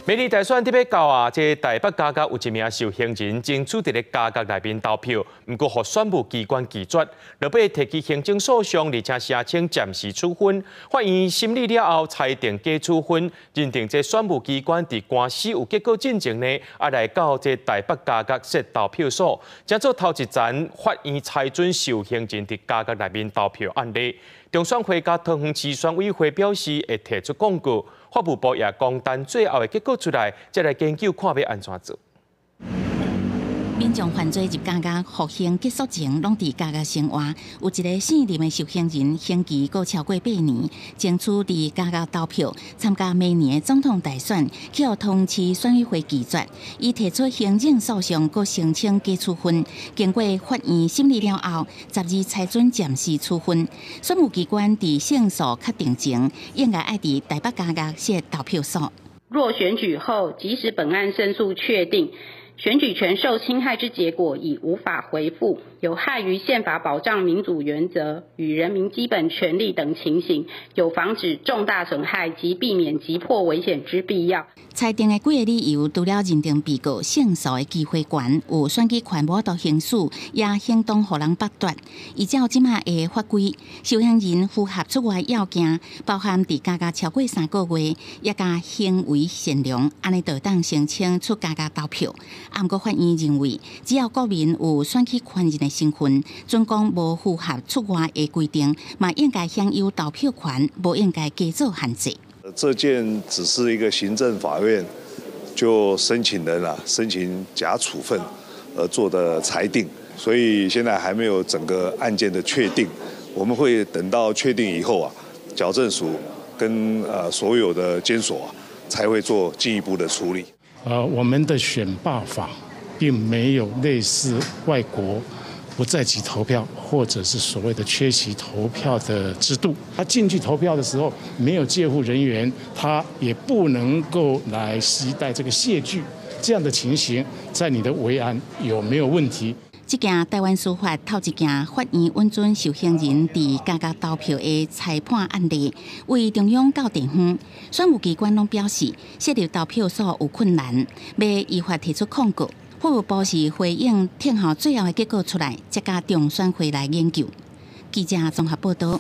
明年大选特别到啊，这台北加有一名受刑人争取伫咧加内面投票，不过，互选务机关拒绝，落尾提起行政诉讼，而且申请暂时处分。法院审理了后，裁定假处分，认定这选务机关伫官司有结果进前呢，来到这台北加设投票所，将做头一站法院裁准受刑人伫加内面投票案例。中选会甲桃园市选委会表示会提出公告。法务部也讲，等最后的结果出来，再来研究看要安怎做。民众犯罪入加服刑结束前，拢伫加生活。有一个姓林的受刑人，刑期过超过8年，争取伫加投票参加明年的总统大选，去互桃园市选委会拒绝，伊提出行政诉讼，佮申请假处分。经过法院审理了后，12裁准暂时处分。选务机关伫胜诉确定前，应该爱伫台北加设投票所。若选举后，即使本案胜诉确定，选举权受侵害之结果已无法回复，有害于宪法保障民主原则与人民基本权利等情形，有防止重大损害及避免急迫危险之必要。裁定的几个理由，除了认定被告胜诉的机会悬，有选举权无度行使，也行动互人剥夺。依照即马的法规，受刑人符合出外要件，包含伫加超过3个月，也加行为善良，安尼就当申请出加投票。不过法院认为，只要国民有选举权人的身份，准讲无符合出外的规定，嘛应该享有投票权，无应该加做限制。这件只是一个行政法院就申请人申请假处分而做的裁定，所以现在还没有整个案件的确定。我们会等到确定以后矫正署跟所有的监所才会做进一步的处理。我们的选罢法并没有类似外国不在籍投票或者是所谓的缺席投票的制度。他进去投票的时候没有介护人员，他也不能够来携带这个械具，这样的情形在你的维安有没有问题？这件台湾司法头一件法院允准受刑人伫加投票的裁判案例，为中央到地方，选务机关拢表示设立投票所有困难，要依法提出控告。法务部是回应听候最后的结果出来，再甲中选会来研究。记者综合报道。